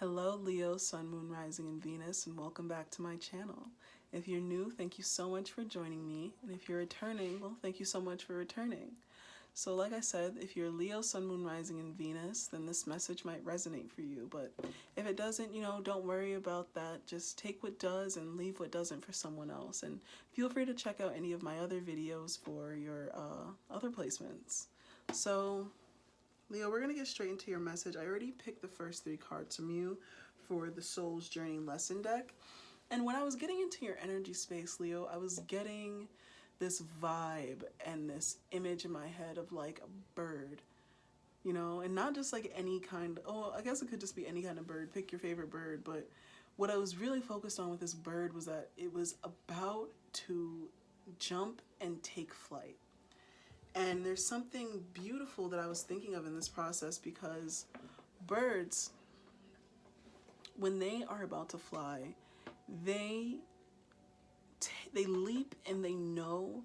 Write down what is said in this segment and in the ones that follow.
Hello, Leo, Sun, Moon, Rising, and Venus, and welcome back to my channel. If you're new, thank you so much for joining me, and if you're returning, well, thank you so much for returning. So like I said, if you're Leo, Sun, Moon, Rising, and Venus, then this message might resonate for you, but if it doesn't, don't worry about that. Just take what does and leave what doesn't for someone else, and feel free to check out any of my other videos for your other placements. So Leo, we're going to get straight into your message. I already picked the first three cards from you for the Soul's Journey lesson deck. And when I was getting into your energy space, Leo, I was getting this vibe and this image in my head of like a bird, and not just like any kind. Oh, I guess it could just be any kind of bird. Pick your favorite bird. But what I was really focused on with this bird was that it was about to jump and take flight. And there's something beautiful that I was thinking of in this process, because birds, when they are about to fly, they leap and they know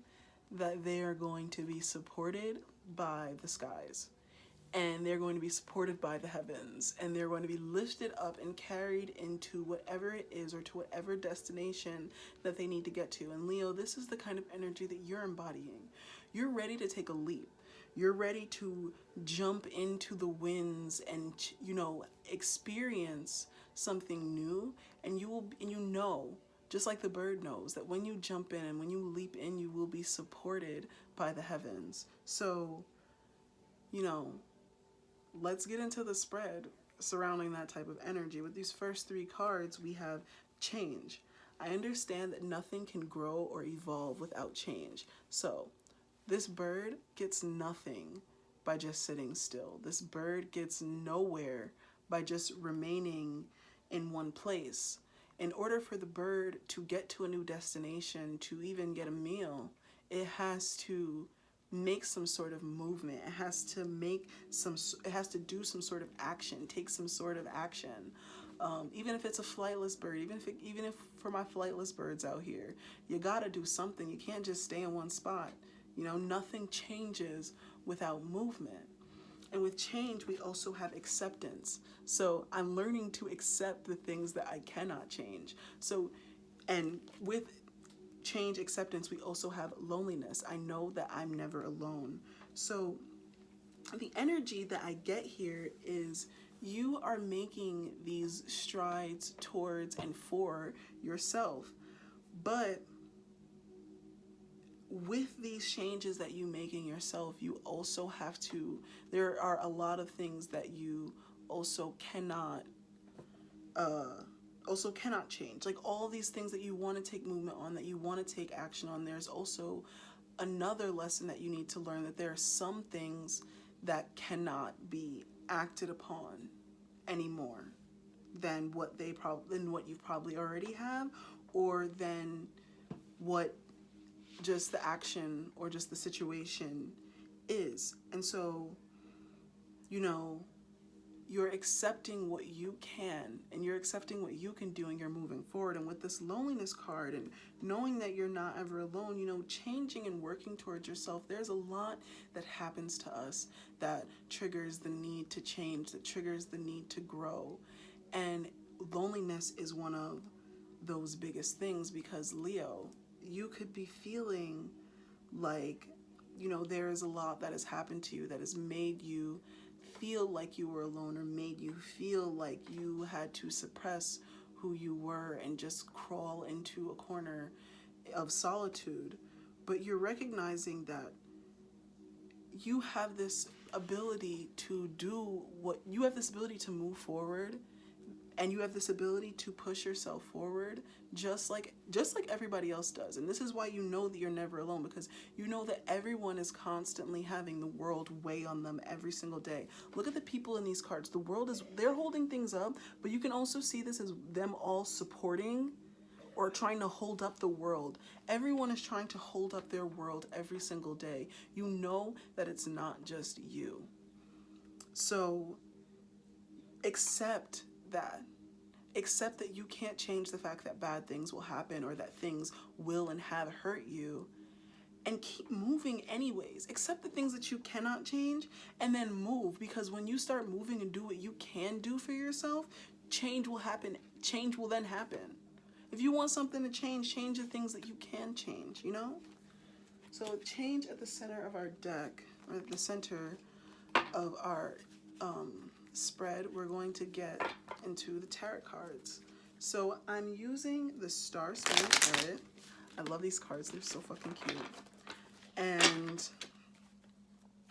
that they are going to be supported by the skies, and they're going to be supported by the heavens, and they're going to be lifted up and carried into whatever it is, or to whatever destination that they need to get to. And Leo, this is the kind of energy that you're embodying. You're ready to take a leap. You're ready to jump into the winds and, experience something new. And just like the bird knows, that when you jump in and when you leap in, you will be supported by the heavens. So, let's get into the spread surrounding that type of energy. With these first three cards, we have change. I understand that nothing can grow or evolve without change. So this bird gets nothing by just sitting still. This bird gets nowhere by just remaining in one place. In order for the bird to get to a new destination, to even get a meal, it has to make some sort of movement. It has to do some sort of action, take some sort of action. Even if it's a flightless bird, even if for my flightless birds out here, you gotta do something. You can't just stay in one spot. Nothing changes without movement. And with change, we also have acceptance. So I'm learning to accept the things that I cannot change. And with change, acceptance, we also have loneliness. I know that I'm never alone. So the energy that I get here is you are making these strides towards and for yourself. But with these changes that you make in yourself, you also have to, there are a lot of things that you also cannot change. Like all these things that you want to take movement on, that you want to take action on, there's also another lesson that you need to learn, that there are some things that cannot be acted upon anymore than what you probably already have, or than what just the action or just the situation is. And so, you're accepting what you can, and you're accepting what you can do, and you're moving forward. And with this loneliness card, and knowing that you're not ever alone, changing and working towards yourself, there's a lot that happens to us that triggers the need to change, that triggers the need to grow. And loneliness is one of those biggest things, because Leo, you could be feeling like, there is a lot that has happened to you that has made you feel like you were alone, or made you feel like you had to suppress who you were and just crawl into a corner of solitude. But you're recognizing that you have this ability to move forward, and you have this ability to push yourself forward, just like everybody else does. And this is why you know that you're never alone, because you know that everyone is constantly having the world weigh on them every single day. Look at the people in these cards. The world they're holding things up, but you can also see this as them all supporting or trying to hold up the world. Everyone is trying to hold up their world every single day. You know that it's not just you. So accept that. Accept that you can't change the fact that bad things will happen, or that things will and have hurt you, and keep moving anyways. Accept the things that you cannot change, and then move, because when you start moving and do what you can do for yourself, change will happen. Change will then happen. If you want something to change the things that you can change, you know? So change at the center of our deck, or at the center of our spread, we're going to get into the tarot cards. So I'm using the Star Spinner Tarot. I love these cards. They're so fucking cute. And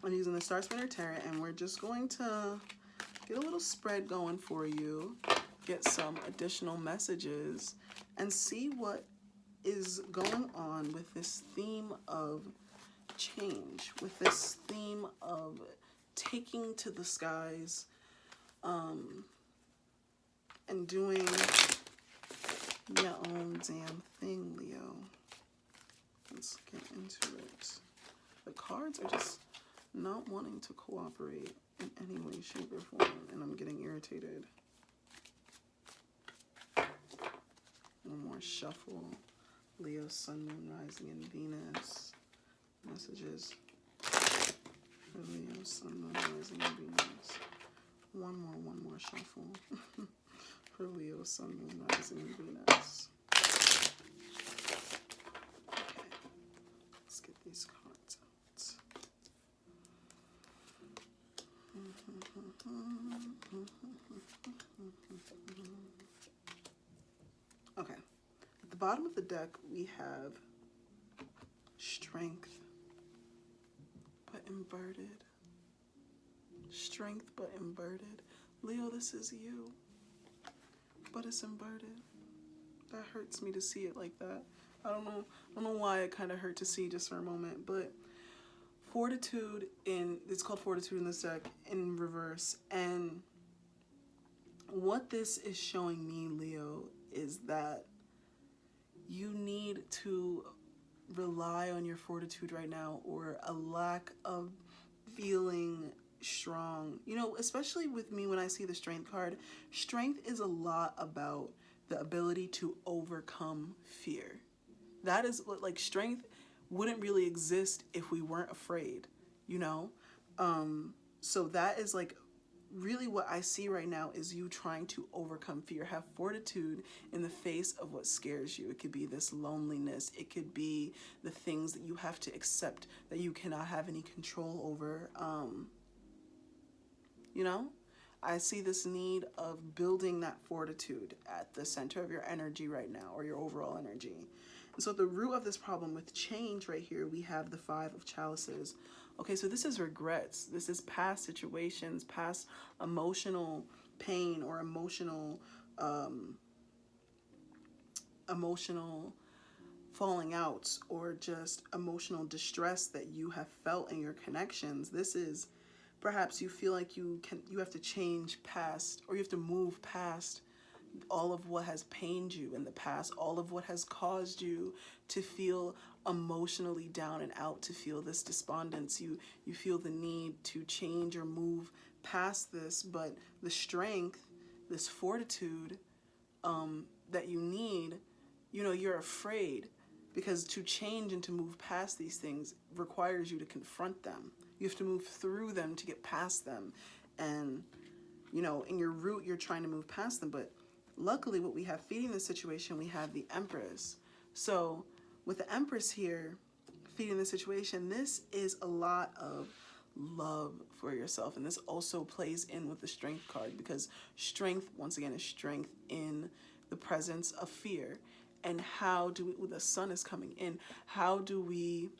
I'm using the Star Spinner Tarot, and we're just going to get a little spread going for you, get some additional messages, and see what is going on with this theme of change, with this theme of taking to the skies, and doing your own damn thing, Leo. Let's get into it. The cards are just not wanting to cooperate in any way, shape, or form, and I'm getting irritated. One more shuffle. Leo, Sun, Moon, Rising, and Venus. Messages for Leo, Sun, Moon, Rising, and Venus. One more shuffle for Leo, Sun, Moon, Rising, and Venus. Okay, let's get these cards out. Okay, at the bottom of the deck we have strength, but inverted. Strength, but inverted. Leo, this is you, but it's inverted. That hurts me to see it like that. I don't know why it kind of hurt to see just for a moment, but fortitude it's called fortitude in this deck in reverse. And what this is showing me, Leo, is that you need to rely on your fortitude right now, or a lack of feeling strong. You know, especially with me, when I see the strength card, strength is a lot about the ability to overcome fear. That is what, like, strength wouldn't really exist if we weren't afraid, you know? So that is like really what I see right now, is you trying to overcome fear. Have fortitude in the face of what scares you. It could be this loneliness. It could be the things that you have to accept that you cannot have any control over. You know, I see this need of building that fortitude at the center of your energy right now, or your overall energy. And so at the root of this problem with change right here, we have the Five of Chalices. Okay, so this is regrets. This is past situations, past emotional pain, or emotional falling outs, or just emotional distress that you have felt in your connections. This is perhaps you feel like you have to change past, or you have to move past all of what has pained you in the past, all of what has caused you to feel emotionally down and out, to feel this despondence. You feel the need to change or move past this, but the strength, this fortitude that you need, you know, you're afraid, because to change and to move past these things requires you to confront them. You have to move through them to get past them. And, you know, in your root, you're trying to move past them, but luckily, what we have feeding the situation, we have the Empress. So with the Empress here feeding the situation, this is a lot of love for yourself. And this also plays in with the Strength card, because strength, once again, is strength in the presence of fear. And how do we, when the Sun is coming in, how do we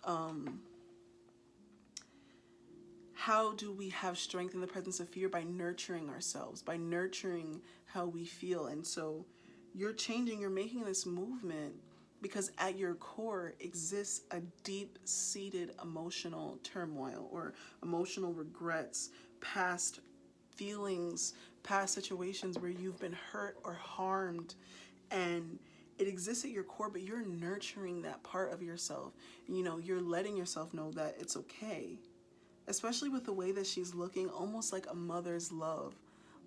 have strength in the presence of fear? By nurturing ourselves, by nurturing how we feel. And so you're making this movement because at your core exists a deep-seated emotional turmoil, or emotional regrets, past feelings, past situations where you've been hurt or harmed, and it exists at your core, but you're nurturing that part of yourself. You know, you're letting yourself know that it's okay. Especially with the way that she's looking, almost like a mother's love.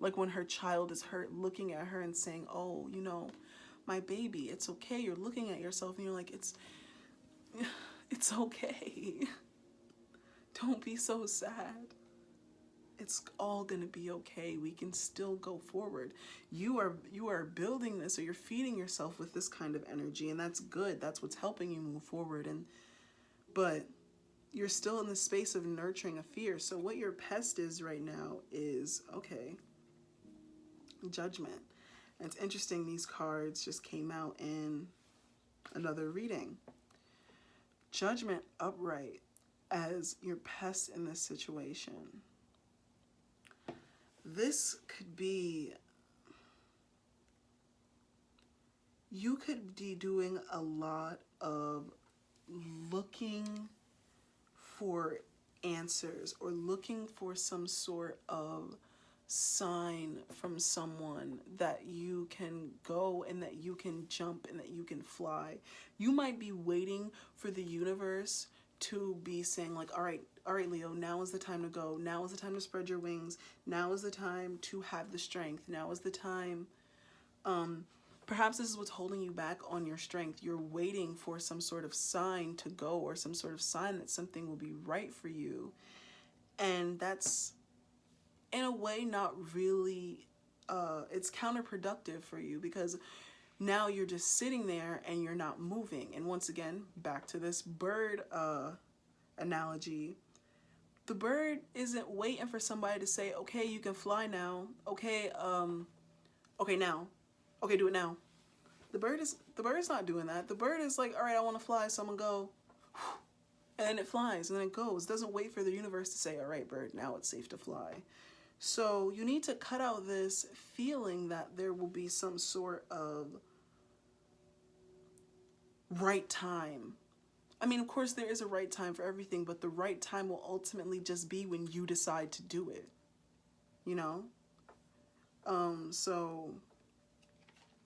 Like when her child is hurt, looking at her and saying, oh, you know, my baby, it's okay. You're looking at yourself and you're like, it's okay. Don't be so sad. It's all going to be okay. We can still go forward. You are building this, or you're feeding yourself with this kind of energy, and that's good. That's what's helping you move forward. And but you're still in the space of nurturing a fear. So what your pest is right now is, okay, judgment. And it's interesting, these cards just came out in another reading. Judgment upright as your pest in this situation. This could be, you could be doing a lot of looking for answers, or looking for some sort of sign from someone that you can go, and that you can jump, and that you can fly. You might be waiting for the universe to be saying like, all right, Leo, now is the time to go. Now is the time to spread your wings. Now is the time to have the strength. Now is the time. Perhaps this is what's holding you back on your strength. You're waiting for some sort of sign to go, or some sort of sign that something will be right for you. And that's, in a way, not really, it's counterproductive for you, because now you're just sitting there and you're not moving. And once again, back to this bird analogy, the bird isn't waiting for somebody to say, okay, you can fly now. Okay, okay now. Okay, do it now. The bird is not doing that. The bird is like, all right, I want to fly, so I'm gonna go. And then it flies, and then it goes. It doesn't wait for the universe to say, all right, bird, now it's safe to fly. So you need to cut out this feeling that there will be some sort of right time. I mean, of course, there is a right time for everything, but the right time will ultimately just be when you decide to do it, you know? So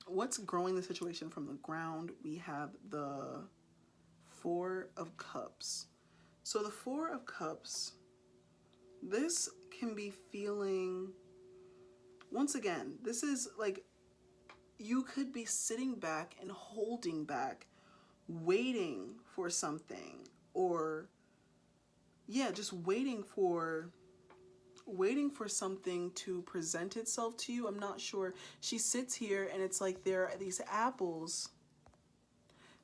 what's growing the situation from the ground? We have the Four of Cups. So the Four of Cups, this can be feeling, once again, this is like, you could be sitting back and holding back, waiting for something, or yeah, just waiting for something to present itself to you. I'm not sure. She sits here and it's like there are these apples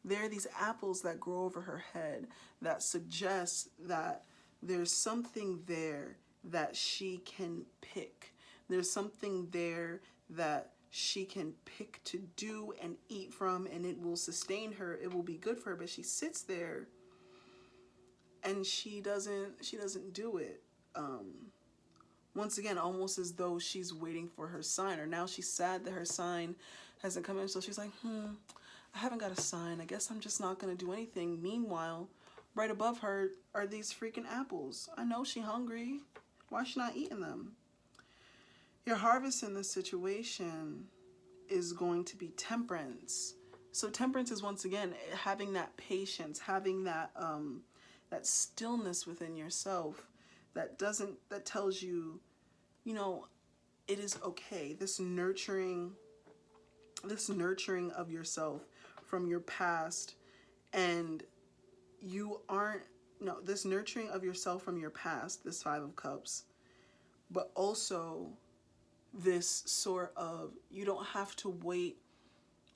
that grow over her head that suggest that there's something there that she can pick. There's something there that she can pick to do and eat from, and it will sustain her. It will be good for her. But she sits there and she doesn't do it. Once again, almost as though she's waiting for her sign, or now she's sad that her sign hasn't come in. So she's like, I haven't got a sign. I guess I'm just not going to do anything. Meanwhile, right above her are these freaking apples. I know she's hungry. Why is she not eating them? Your harvest in this situation is going to be temperance. So temperance is, once again, having that patience, having that that stillness within yourself that tells you, you know, it is okay. This nurturing of yourself from your past, and this nurturing of yourself from your past, this Five of Cups, but also this sort of, you don't have to wait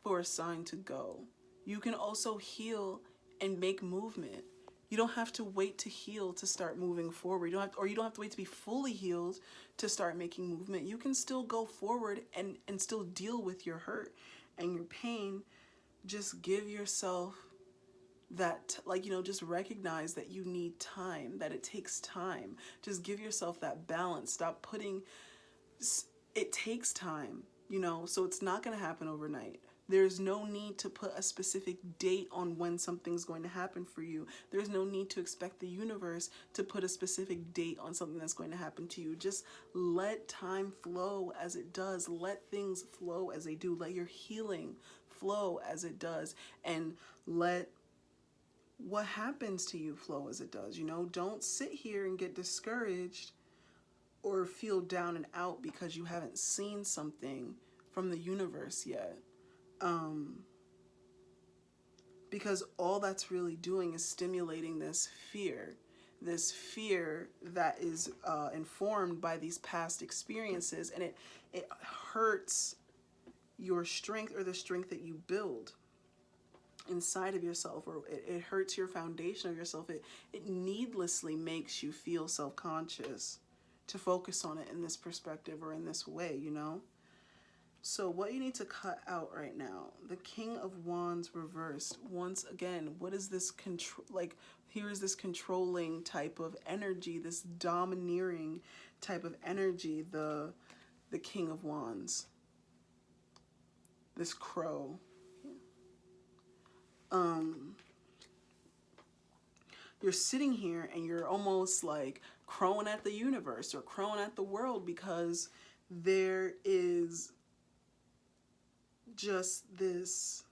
for a sign to go. You can also heal and make movement. You don't have to wait to heal to start moving forward. You don't have to wait to be fully healed to start making movement. You can still go forward and still deal with your hurt and your pain. Just give yourself that, just recognize that you need time, that it takes time. Just give yourself that balance. Stop putting, it takes time, so it's not going to happen overnight. There's no need to put a specific date on when something's going to happen for you. There's no need to expect the universe to put a specific date on something that's going to happen to you. Just let time flow as it does. Let things flow as they do. Let your healing flow as it does. And let what happens to you flow as it does. Don't sit here and get discouraged or feel down and out because you haven't seen something from the universe yet. Because all that's really doing is stimulating this fear. this fear that is informed by these past experiences, and it hurts your strength or the strength that you build inside of yourself, or it hurts your foundation of yourself. It needlessly makes you feel self-conscious to focus on it in this perspective or in this way, you know? So what you need to cut out right now, the King of Wands reversed. Once again, what is this control? Like, here is this controlling type of energy, this domineering type of energy, the King of Wands, this crow. You're sitting here and you're almost like crowing at the universe or crowing at the world, because there is just this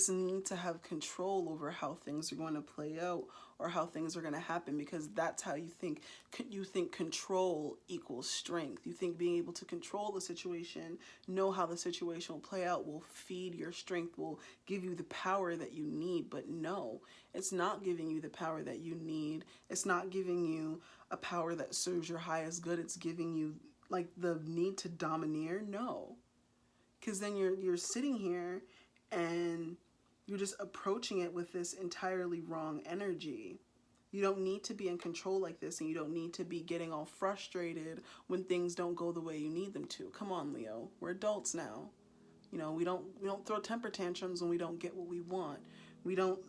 need to have control over how things are going to play out or how things are going to happen, because that's how you think. You think control equals strength. You think being able to control the situation, know how the situation will play out, will feed your strength, will give you the power that you need. But no, it's not giving you the power that you need. It's not giving you a power that serves your highest good. It's giving you like the need to domineer. No, because then you're sitting here and you're just approaching it with this entirely wrong energy. You don't need to be in control like this, and you don't need to be getting all frustrated when things don't go the way you need them to. Come on, Leo. We're adults now. You know, we don't throw temper tantrums when we don't get what we want. We don't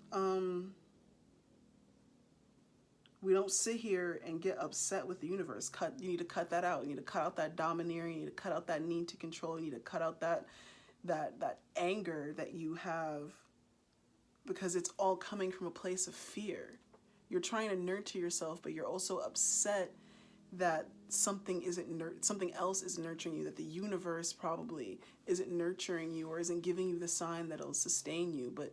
sit here and get upset with the universe. You need to cut that out. You need to cut out that domineering. You need to cut out that need to control. You need to cut out that anger that you have, because it's all coming from a place of fear. You're trying to nurture yourself, but you're also upset that something else is nurturing you, that the universe probably isn't nurturing you or isn't giving you the sign that'll sustain you. But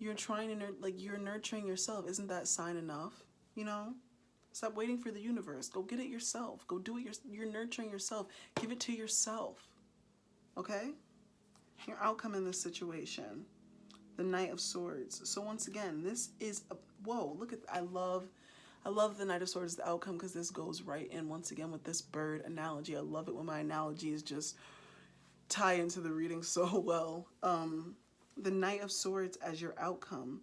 you're trying to you're nurturing yourself. Isn't that sign enough? You know? Stop waiting for the universe. Go get it yourself. Go do it. You're nurturing yourself. Give it to yourself. Okay? Your outcome in this situation, the Knight of Swords. So once again, this is whoa, look at, I love the Knight of Swords, the outcome, because this goes right in once again with this bird analogy. I love it when my analogies just tie into the reading so well. The Knight of Swords as your outcome,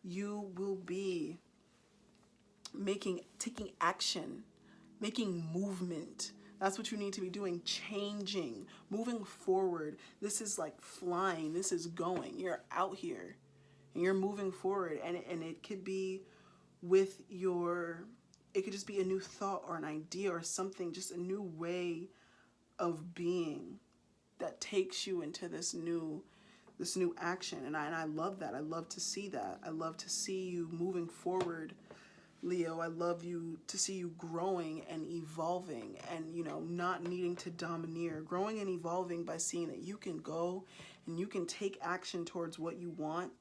you will be taking action, making movement. That's what you need to be doing, changing, moving forward. This is like flying. This is going. You're out here and you're moving forward. And it could be with it could just be a new thought or an idea or something, just a new way of being that takes you into this new action. And I love that. I love to see that. I love to see you moving forward, Leo. I love to see you growing and evolving and, you know, not needing to domineer. Growing and evolving by seeing that you can go and you can take action towards what you want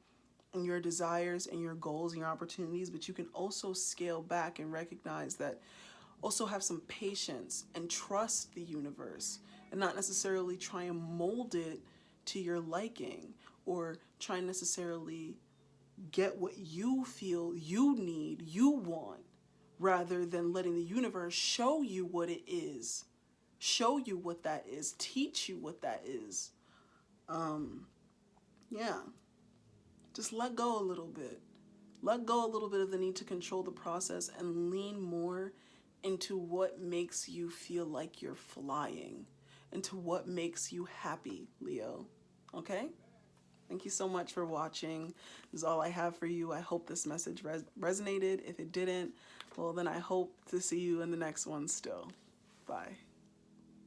and your desires and your goals and your opportunities, but you can also scale back and recognize that, also have some patience and trust the universe and not necessarily try and mold it to your liking or try and necessarily get what you feel you need, you want, rather than letting the universe show you what it is, show you what that is, teach you what that is. Yeah, just let go a little bit. Let go a little bit of the need to control the process and lean more into what makes you feel like you're flying, into what makes you happy, Leo. Okay? Thank you so much for watching. This is all I have for you. I hope this message resonated. If it didn't, well, then I hope to see you in the next one still. Bye.